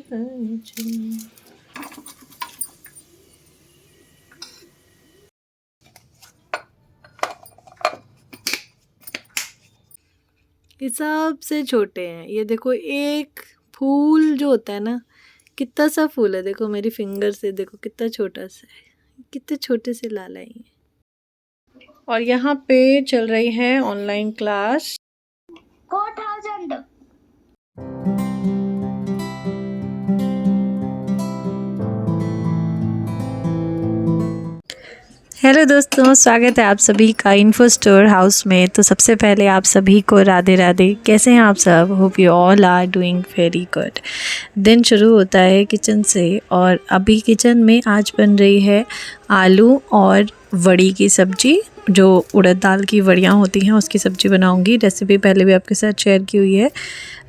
पंचमी। ये सबसे छोटे हैं। ये देखो एक फूल जो होता है ना, कितना सा फूल है, देखो मेरी फिंगर से देखो कितना छोटा सा है, कितने छोटे से लाल है। और यहाँ पे चल रही है ऑनलाइन क्लास। 4000। हेलो दोस्तों, स्वागत है आप सभी का इन्फो स्टोर हाउस में। तो सबसे पहले आप सभी को राधे राधे। कैसे हैं आप सब? Hope you all are doing very good. दिन शुरू होता है किचन से, और अभी किचन में आज बन रही है आलू और वड़ी की सब्जी। जो उड़द दाल की वड़ियाँ होती हैं उसकी सब्जी बनाऊंगी। रेसिपी पहले भी आपके साथ शेयर की हुई है,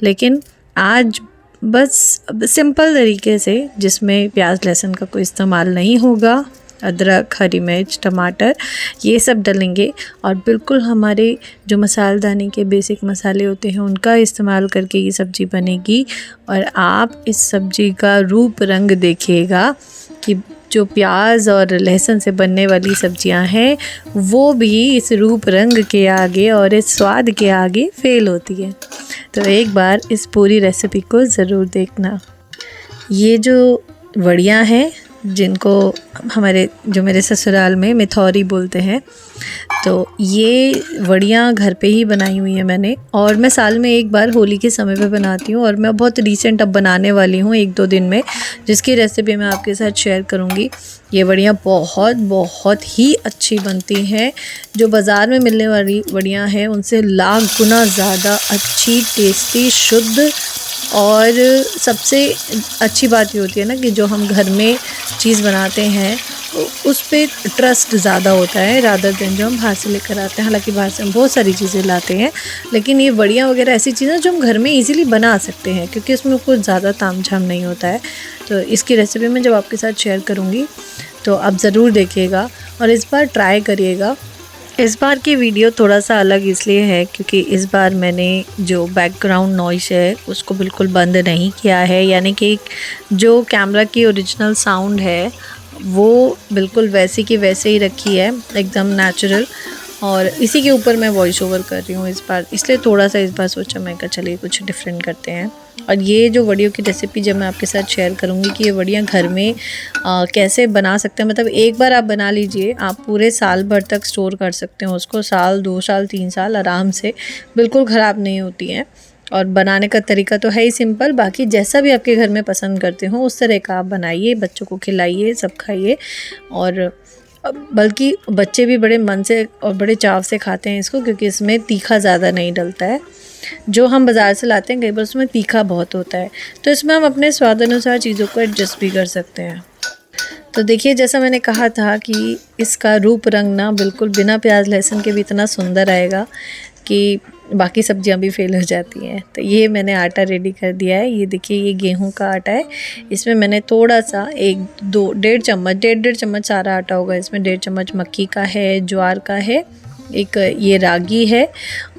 लेकिन आज बस सिंपल तरीके से, जिसमें प्याज लहसुन का कोई इस्तेमाल नहीं होगा। अदरक, हरी मिर्च, टमाटर ये सब डलेंगे, और बिल्कुल हमारे जो मसालदानी के बेसिक मसाले होते हैं उनका इस्तेमाल करके ये सब्ज़ी बनेगी। और आप इस सब्ज़ी का रूप रंग देखिएगा कि जो प्याज और लहसुन से बनने वाली सब्जियां हैं वो भी इस रूप रंग के आगे और इस स्वाद के आगे फेल होती है। तो एक बार इस पूरी रेसिपी को ज़रूर देखना। ये जो वड़ियाँ हैं, जिनको मेरे ससुराल में मिथौरी बोलते हैं, तो ये वड़ियाँ घर पे ही बनाई हुई हैं मैंने। और मैं साल में एक बार होली के समय पे बनाती हूँ, और मैं बहुत रिसेंट अब बनाने वाली हूँ 1-2 दिन में, जिसकी रेसिपी मैं आपके साथ शेयर करूँगी। ये वड़ियाँ बहुत बहुत ही अच्छी बनती हैं। जो बाज़ार में मिलने वाली वड़ियाँ हैं उनसे लाख गुना ज़्यादा अच्छी, टेस्टी, शुद्ध। और सबसे अच्छी बात ये होती है ना कि जो हम घर में चीज़ बनाते हैं उस पे ट्रस्ट ज़्यादा होता है रादर देन जो हम बाहर से लेकर आते हैं। हालांकि बाहर से हम बहुत सारी चीज़ें लाते हैं, लेकिन ये वड़ियाँ वगैरह ऐसी चीज़ें जो हम घर में इजीली बना सकते हैं, क्योंकि उसमें कुछ ज़्यादा तामझाम नहीं होता है। तो इसकी रेसिपी मैं जब आपके साथ शेयर करूँगी तो आप ज़रूर देखिएगा और इस बार ट्राई करिएगा। इस बार की वीडियो थोड़ा सा अलग इसलिए है क्योंकि इस बार मैंने जो बैकग्राउंड नॉइस है उसको बिल्कुल बंद नहीं किया है, यानी कि जो कैमरा की ओरिजिनल साउंड है वो बिल्कुल वैसी की वैसे ही रखी है, एकदम नेचुरल। और इसी के ऊपर मैं वॉइस ओवर कर रही हूँ इस बार, इसलिए थोड़ा सा इस बार सोचा मैं कि चलिए कुछ डिफरेंट करते हैं। और ये जो वड़ियों की रेसिपी जब मैं आपके साथ शेयर करूँगी कि ये वड़ियाँ घर में कैसे बना सकते हैं, मतलब एक बार आप बना लीजिए, आप पूरे साल भर तक स्टोर कर सकते हो उसको, साल 2 साल 3 साल आराम से, बिल्कुल ख़राब नहीं होती हैं। और बनाने का तरीका तो है ही सिंपल, बाकी जैसा भी आपके घर में पसंद करते हो उस तरह का आप बनाइए, बच्चों को खिलाइए, सब खाइए। और बल्कि बच्चे भी बड़े मन से और बड़े चाव से खाते हैं इसको, क्योंकि इसमें तीखा ज़्यादा नहीं डलता है। जो हम बाज़ार से लाते हैं कई बार उसमें तीखा बहुत होता है, तो इसमें हम अपने स्वाद अनुसार चीज़ों को एडजस्ट भी कर सकते हैं। तो देखिए, जैसा मैंने कहा था कि इसका रूप रंग ना बिल्कुल बिना प्याज लहसुन के भी इतना सुंदर आएगा कि बाकी सब्जियां भी फेल हो जाती हैं। तो ये मैंने आटा रेडी कर दिया है। ये देखिए, ये गेहूं का आटा है। इसमें मैंने थोड़ा सा 1-2 1.5 चम्मच सारा आटा होगा इसमें। 1.5 चम्मच मक्की का है, ज्वार का है, एक ये रागी है।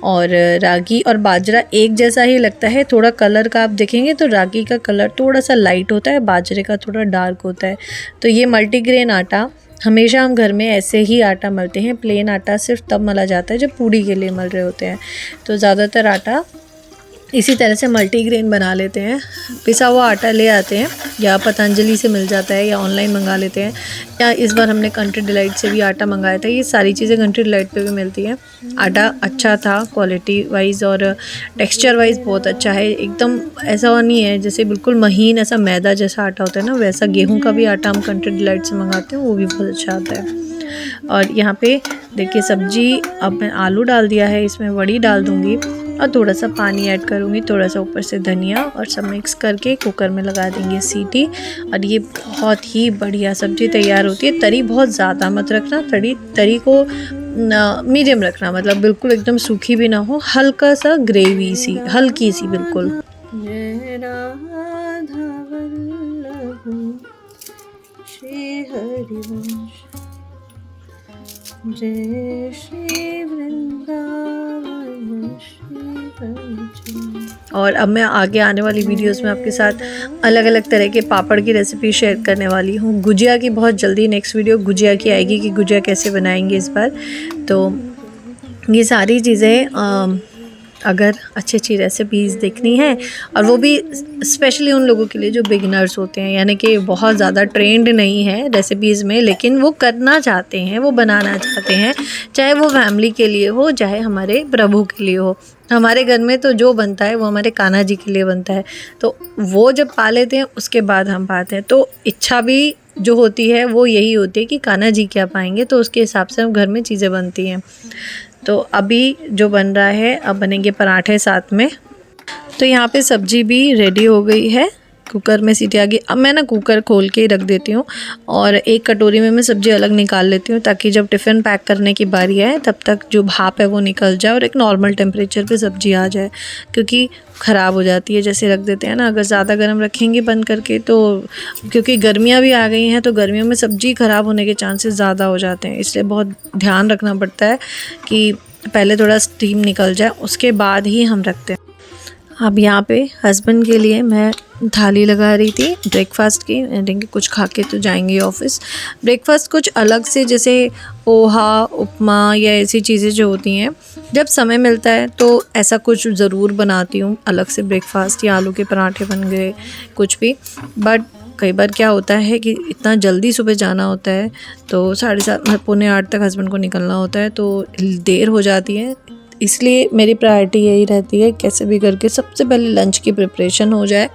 और रागी और बाजरा एक जैसा ही लगता है। थोड़ा कलर का आप देखेंगे तो रागी का कलर थोड़ा सा लाइट होता है, बाजरे का थोड़ा डार्क होता है। तो ये मल्टीग्रेन आटा, हमेशा हम घर में ऐसे ही आटा मलते हैं। प्लेन आटा सिर्फ तब मला जाता है जब पूड़ी के लिए मल रहे होते हैं। तो ज़्यादातर आटा इसी तरह से मल्टीग्रेन बना लेते हैं। पिसा हुआ आटा ले आते हैं, या पतंजलि से मिल जाता है, या ऑनलाइन मंगा लेते हैं, या इस बार हमने कंट्री डिलाइट से भी आटा मंगाया था। ये सारी चीज़ें कंट्री डिलाइट पे भी मिलती हैं। आटा अच्छा था क्वालिटी वाइज, और टेक्सचर वाइज बहुत अच्छा है। एकदम ऐसा नहीं है जैसे बिल्कुल महीन ऐसा मैदा जैसा आटा होता है ना, वैसा गेहूँ का भी आटा हम कंट्री डिलाइट से मंगाते हैं, वो भी बहुत अच्छा आता है। और यहाँ पे देखिए सब्जी, अब मैं आलू डाल दिया है, इसमें वड़ी डाल दूँगी और थोड़ा सा पानी ऐड करूँगी, थोड़ा सा ऊपर से धनिया, और सब मिक्स करके कुकर में लगा देंगे सीटी। और ये बहुत ही बढ़िया सब्ज़ी तैयार होती है। तरी बहुत ज़्यादा मत रखना, तरी को मीडियम रखना, मतलब बिल्कुल एकदम सूखी भी ना हो, हल्का सा ग्रेवी सी, हल्की सी बिल्कुल। जय राधा वल्लभ श्री हरिवंश, जय श्री वृंदावन श्री पंचमी। और अब मैं आगे आने वाली वीडियोस में आपके साथ अलग अलग तरह के पापड़ की रेसिपी शेयर करने वाली हूँ। गुजिया की बहुत जल्दी नेक्स्ट वीडियो गुजिया की आएगी कि गुजिया कैसे बनाएंगे इस बार। तो ये सारी चीज़ें अगर अच्छी रेसिपीज़ देखनी है, और वो भी स्पेशली उन लोगों के लिए जो बिगिनर्स होते हैं, यानी कि बहुत ज़्यादा ट्रेंड नहीं है रेसिपीज़ में, लेकिन वो करना चाहते हैं, वो बनाना चाहते हैं, चाहे वो फैमिली के लिए हो, चाहे हमारे प्रभु के लिए हो। हमारे घर में तो जो बनता है वो हमारे कान्हा जी के लिए बनता है, तो वो जब पा लेते हैं उसके बाद हम पाते हैं। तो इच्छा भी जो होती है वो यही होती है कि कान्हा जी क्या पाएंगे, तो उसके हिसाब से हम घर में चीज़ें बनती हैं। तो अभी जो बन रहा है, अब बनेंगे पराठे साथ में। तो यहाँ पे सब्जी भी रेडी हो गई है, कुकर में सीटी आ गई। अब मैं ना कुकर खोल के ही रख देती हूँ और एक कटोरी में मैं सब्ज़ी अलग निकाल लेती हूँ, ताकि जब टिफ़िन पैक करने की बारी आए तब तक जो भाप है वो निकल जाए और एक नॉर्मल टेम्परेचर पे सब्ज़ी आ जाए, क्योंकि ख़राब हो जाती है जैसे रख देते हैं ना। अगर ज़्यादा गर्म रखेंगे बंद करके तो, क्योंकि गर्मियाँ भी आ गई हैं, तो गर्मियों में सब्ज़ी ख़राब होने के चांसेस ज़्यादा हो जाते हैं, इसलिए बहुत ध्यान रखना पड़ता है कि पहले थोड़ा स्टीम निकल जाए उसके बाद ही हम रखते हैं। अब यहाँ पे हस्बैंड के लिए मैं थाली लगा रही थी ब्रेकफास्ट की, यानी कि कुछ खा के तो जाएंगे ऑफिस। ब्रेकफास्ट कुछ अलग से, जैसे पोहा, उपमा या ऐसी चीज़ें जो होती हैं, जब समय मिलता है तो ऐसा कुछ ज़रूर बनाती हूँ अलग से ब्रेकफास्ट, या आलू के पराठे बन गए, कुछ भी। बट कई बार क्या होता है कि इतना जल्दी सुबह जाना होता है, तो 7:30 पौने 8 तक हस्बैंड को निकलना होता है, तो देर हो जाती है। इसलिए मेरी प्रायोरिटी यही रहती है कैसे भी करके सबसे पहले लंच की प्रिपरेशन हो जाए,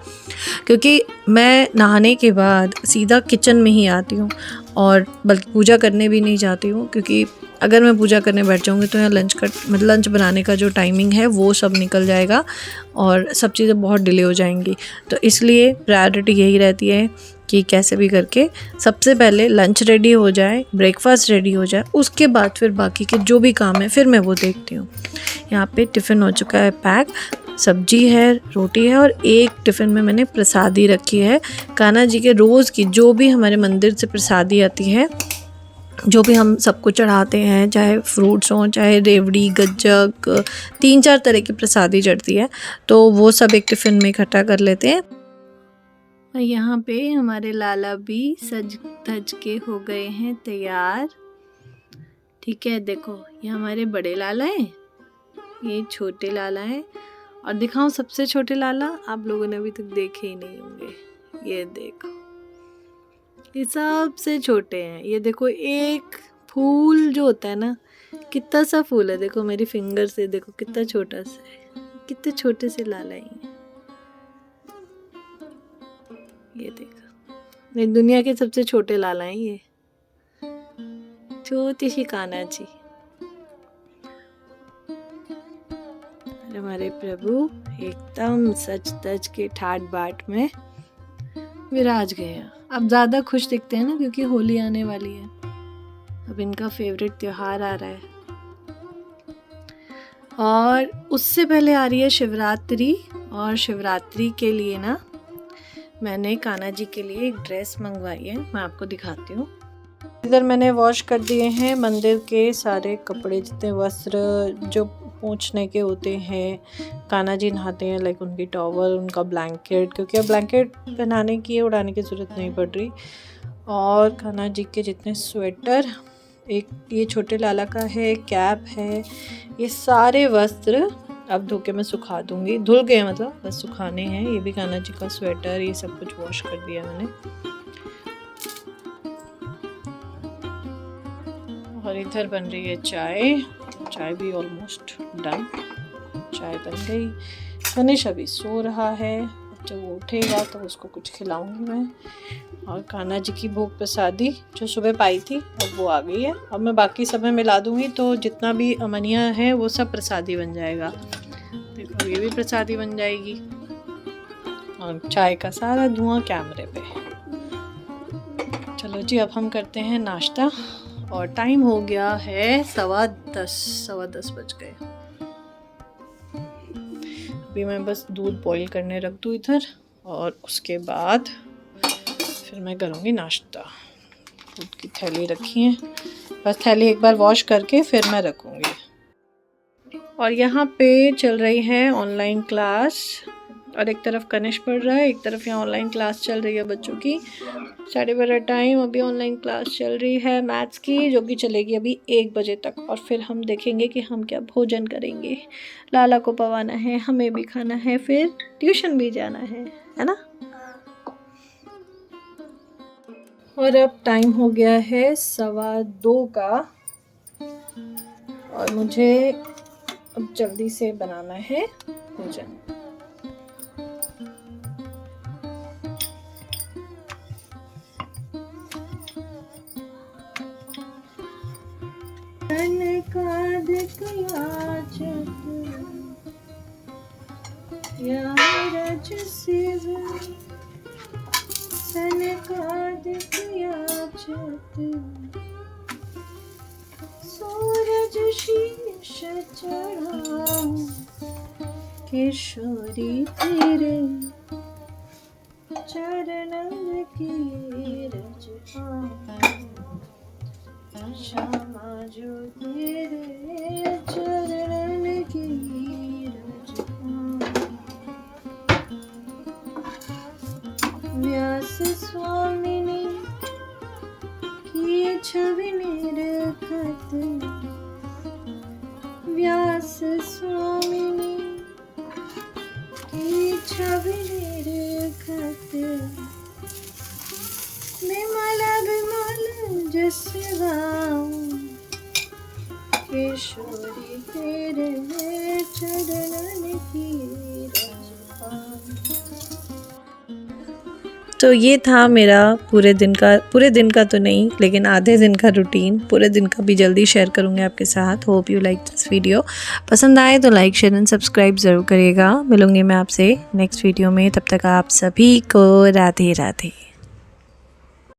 क्योंकि मैं नहाने के बाद सीधा किचन में ही आती हूँ, और बल्कि पूजा करने भी नहीं जाती हूँ, क्योंकि अगर मैं पूजा करने बैठ जाऊँगी तो यहाँ लंच बनाने का जो टाइमिंग है वो सब निकल जाएगा और सब चीज़ें बहुत डिले हो जाएंगी। तो इसलिए प्रायोरिटी यही रहती है कि कैसे भी करके सबसे पहले लंच रेडी हो जाए, ब्रेकफास्ट रेडी हो जाए, उसके बाद फिर बाकी के जो भी काम है फिर मैं वो देखती हूँ। यहाँ पे टिफ़िन हो चुका है पैक, सब्जी है, रोटी है, और एक टिफ़िन में मैंने प्रसादी रखी है। कान्हा जी के रोज़ की जो भी हमारे मंदिर से प्रसादी आती है, जो भी हम सबको चढ़ाते हैं, चाहे फ्रूट्स हों, चाहे रेवड़ी, गज्जक, 3-4 तरह की प्रसादी चढ़ती है, तो वो सब एक टिफ़िन में इकट्ठा कर लेते हैं। और यहाँ पे हमारे लाला भी सज धज के हो गए हैं तैयार। ठीक है, देखो ये हमारे बड़े लाला हैं, ये छोटे लाला हैं, और दिखाऊं सबसे छोटे लाला, आप लोगों ने अभी तक देखे ही नहीं होंगे। ये देखो, ये सबसे छोटे हैं। ये देखो एक फूल जो होता है ना, कितना सा फूल है, देखो मेरी फिंगर से देखो कितना छोटा सा है, कितने छोटे से लाला हैं। ये देखो, ये दुनिया के सबसे छोटे लाला हैं, ये छोटी सी कान्हा जी। हमारे प्रभु एकदम सच धज के ठाट बाट में विराज गए। अब ज़्यादा खुश दिखते हैं ना, क्योंकि होली आने वाली है, अब इनका फेवरेट त्योहार आ रहा है, और उससे पहले आ रही है शिवरात्रि। और शिवरात्रि के लिए ना मैंने कान्हा जी के लिए एक ड्रेस मंगवाई है, मैं आपको दिखाती हूँ। इधर मैंने वॉश कर दिए हैं मंदिर के सारे कपड़े, जितने वस्त्र जो पोंछने के होते हैं, कान्हा जी नहाते हैं, लाइक उनकी टॉवल, उनका ब्लैंकेट, क्योंकि अब ब्लैंकेट पहनाने की उड़ाने की ज़रूरत नहीं पड़ रही, और कान्हा जी के जितने स्वेटर, एक ये छोटे लाला का है, कैप है, ये सारे वस्त्र अब धो के मैं सुखा दूँगी। धुल गए मतलब, बस सुखाने हैं। ये भी कान्हा जी का स्वेटर, ये सब कुछ वॉश कर दिया मैंने। और इधर बन रही है चाय, चाय भी ऑलमोस्ट डन, चाय बन गई। गणेश अभी सो रहा है, जब वो उठेगा तो उसको कुछ खिलाऊंगी मैं। और कान्हा जी की भोग प्रसादी जो सुबह पाई थी अब वो आ गई है, अब मैं बाकी सब में मिला दूंगी, तो जितना भी अमनिया है वो सब प्रसादी बन जाएगा। देखो ये भी प्रसादी बन जाएगी, और चाय का सारा धुआं कैमरे पे। चलो जी, अब हम करते हैं नाश्ता, और टाइम हो गया है 10:15 बज गए। अभी मैं बस दूध बॉईल करने रख दूँ इधर, और उसके बाद फिर मैं करूँगी नाश्ता। दूध की थैली रखी है, बस थैली एक बार वॉश करके फिर मैं रखूँगी। और यहाँ पे चल रही है ऑनलाइन क्लास, और एक तरफ कनिष्क पढ़ रहा है, एक तरफ यहाँ ऑनलाइन क्लास चल रही है बच्चों की। 12:30 टाइम, अभी ऑनलाइन क्लास चल रही है मैथ्स की, जो कि चलेगी अभी 1 बजे तक। और फिर हम देखेंगे कि हम क्या भोजन करेंगे। लाला को पवाना है, हमें भी खाना है, फिर ट्यूशन भी जाना है ना। और अब टाइम हो गया है 2:15 का, और मुझे अब जल्दी से बनाना है भोजन। सूरज शीश चढ़ाऊं किशोरी तेरे चरणन की रज श्यामा जो तेरे चरणन की रज। व्यास स्वामिनी की छवि निरखत, व्यास स्वामिनी की छवि निरखत, विमल विमल जस गाऊं किशोरी तेरे चरणन की रज पाऊं। तो ये था मेरा पूरे दिन का तो नहीं, लेकिन आधे दिन का रूटीन। पूरे दिन का भी जल्दी शेयर करूँगी आपके साथ। Hope you like this video. पसंद आए तो लाइक शेयर एंड सब्सक्राइब ज़रूर करिएगा। मिलूंगी मैं आपसे नेक्स्ट वीडियो में, तब तक आप सभी को राधे राधे।